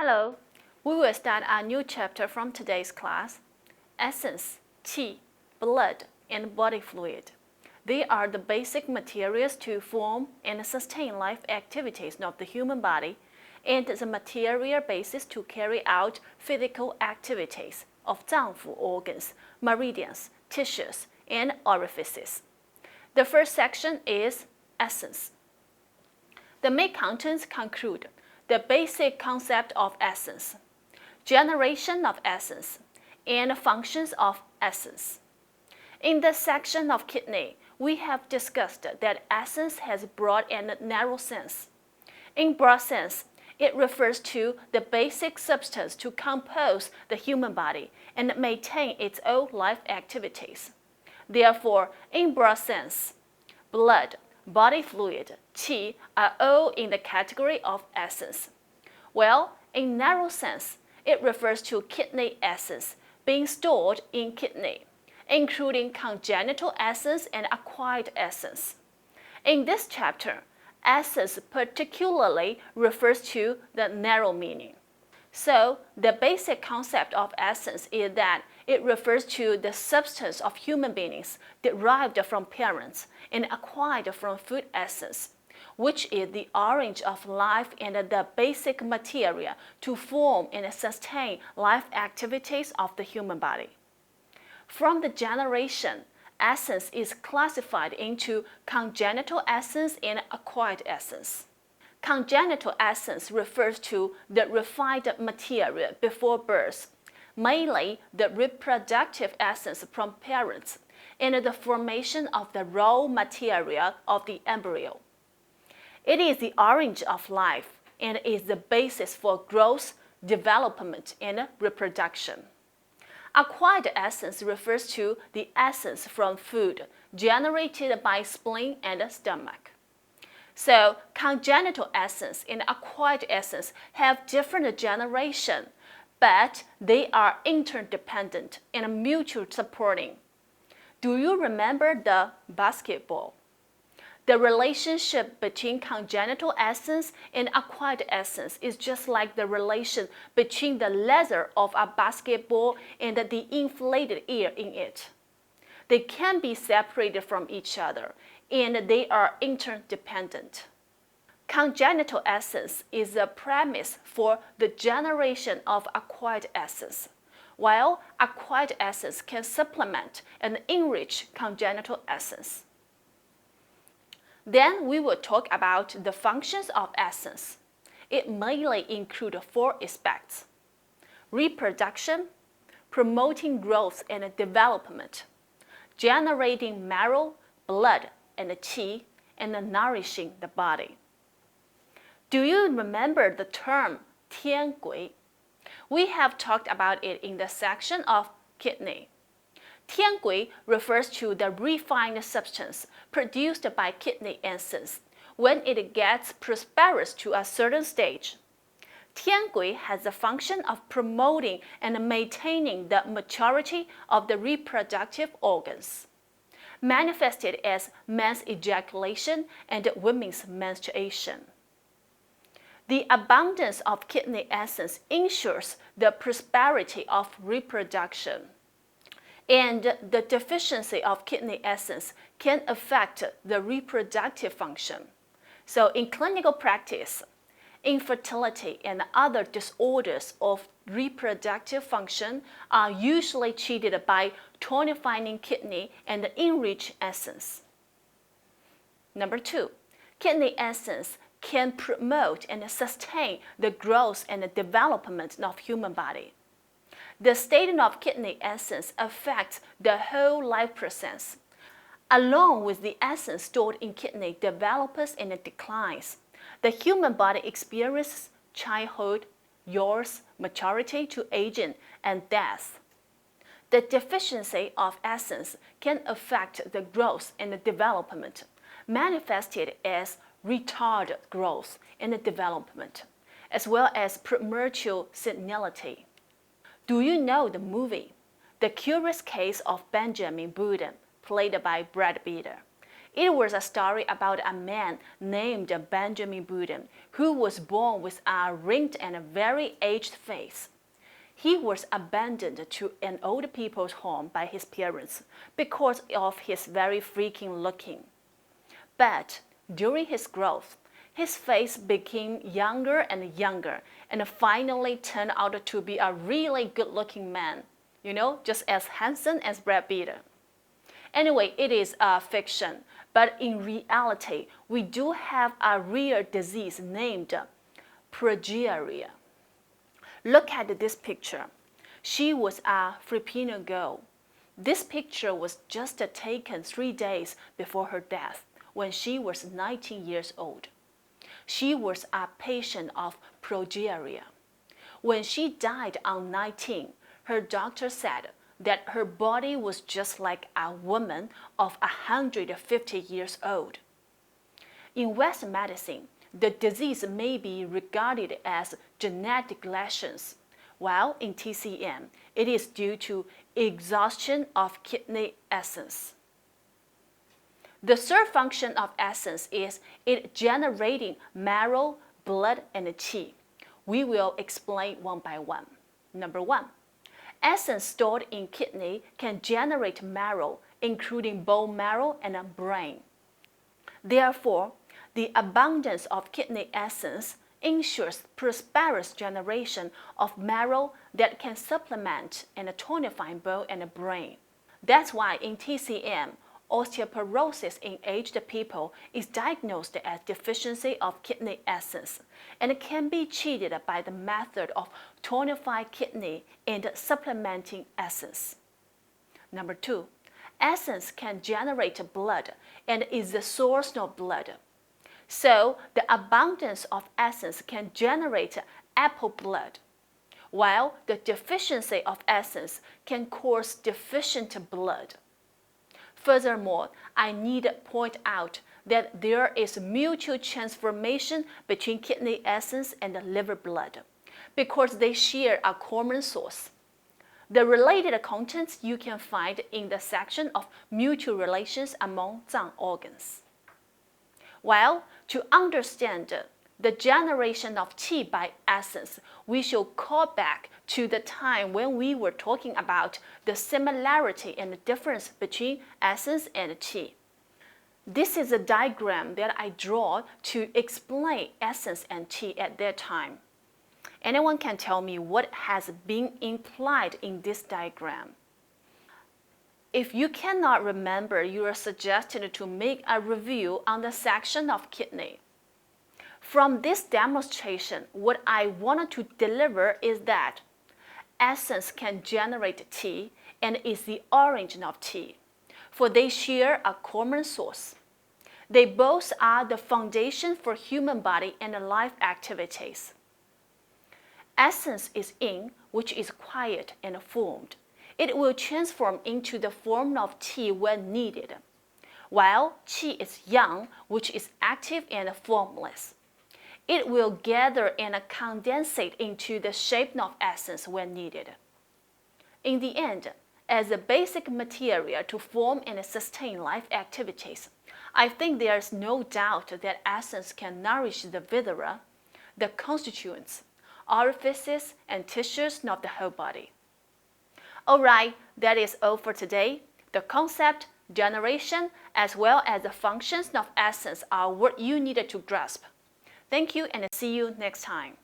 Hello, we will start a new chapter from today's class. Essence, qi, blood, and body fluid. They are the basic materials to form and sustain life activities of the human body and the material basis to carry out physical activities of zangfu organs, meridians, tissues, and orifices. The first section is essence. The main contents conclude the basic concept of essence, generation of essence, and functions of essence. In the section of kidney, we have discussed that essence has broad and narrow sense. In broad sense, it refers to the basic substance to compose the human body and maintain its own life activities. Therefore, in broad sense, blood, body fluid, qi are all in the category of essence. Well, in narrow sense, it refers to kidney essence being stored in kidney, including congenital essence and acquired essence. In this chapter, essence particularly refers to the narrow meaning. So, the basic concept of essence is that it refers to the substance of human beings derived from parents and acquired from food essence, which is the origin of life and the basic material to form and sustain life activities of the human body. From the generation, essence is classified into congenital essence and acquired essence. Congenital essence refers to the refined material before birth, mainly the reproductive essence from parents and the formation of the raw material of the embryo. It is the origin of life and is the basis for growth, development, and reproduction. Acquired essence refers to the essence from food generated by spleen and stomach. So, congenital essence and acquired essence have different generation, but they are interdependent and mutually supporting. Do you remember the basketball? The relationship between congenital essence and acquired essence is just like the relation between the leather of a basketball and the inflated air in it. They can be separated from each other, and they are interdependent. Congenital essence is the premise for the generation of acquired essence, while acquired essence can supplement and enrich congenital essence. Then we will talk about the functions of essence. It mainly includes four aspects: reproduction, promoting growth and development, generating marrow, blood, and qi, and nourishing the body. Do you remember the term 天癸? We have talked about it in the section of kidney. 天癸refers to the refined substance produced by kidney essence when it gets prosperous to a certain stage. 天癸has the function of promoting and maintaining the maturity of the reproductive organs, manifested as men's ejaculation and women's menstruation. The abundance of kidney essence ensures the prosperity of reproduction, and the deficiency of kidney essence can affect the reproductive function. So in clinical practice, infertility and other disorders of reproductive function are usually treated by tonifying kidney and enriched essence. Number 2, kidney essence can promote and sustain the growth and development of human body. The state of kidney essence affects the whole life process. Along with the essence stored in kidney develops and declines, the human body experiences childhood, youth, maturity to aging, and death. The deficiency of essence can affect the growth and development, manifested as retarded growth and development, as well as premature senility. Do you know the movie The Curious Case of Benjamin Button, played by Brad Pitt? It was a story about a man named Benjamin Button who was born with a ringed and a very aged face. He was abandoned to an old people's home by his parents because of his very freaking looking. But during his growth, his face became younger and younger and finally turned out to be a really good-looking man, just as handsome as Brad Pitt. Anyway, it is a fiction, but in reality, we do have a rare disease named progeria. Look at this picture. She was a Filipino girl. This picture was just taken 3 days before her death, when she was 19 years old. She was a patient of progeria. When she died on 19, her doctor said that her body was just like a woman of 150 years old. In Western medicine, the disease may be regarded as genetic lesions, while in TCM, it is due to exhaustion of kidney essence. The third function of essence is it generating marrow, blood, and qi. We will explain one by one. Number 1. Essence stored in kidney can generate marrow, including bone marrow and brain. Therefore, the abundance of kidney essence ensures prosperous generation of marrow that can supplement and tonify bone and brain. That's why in TCM, osteoporosis in aged people is diagnosed as deficiency of kidney essence and can be treated by the method of tonified kidney and supplementing essence. Number 2, essence can generate blood and is the source of blood. So the abundance of essence can generate apple blood, while the deficiency of essence can cause deficient blood. Furthermore, I need to point out that there is mutual transformation between kidney essence and liver blood because they share a common source. The related contents you can find in the section of mutual relations among Zang organs. Well, to understand the generation of qi by essence, we should call back to the time when we were talking about the similarity and the difference between essence and qi. This is a diagram that I draw to explain essence and qi at that time. Anyone can tell me what has been implied in this diagram? If you cannot remember, you are suggested to make a review on the section of kidney. From this demonstration, what I wanted to deliver is that essence can generate qi and is the origin of qi, for they share a common source. They both are the foundation for human body and life activities. Essence is yin, which is quiet and formed. It will transform into the form of qi when needed, while qi is yang, which is active and formless. It will gather and condensate into the shape of essence when needed. In the end, as a basic material to form and sustain life activities, I think there is no doubt that essence can nourish the viscera, the constituents, orifices, and tissues of the whole body. Alright, that is all for today. The concept, generation, as well as the functions of essence are what you needed to grasp. Thank you and see you next time.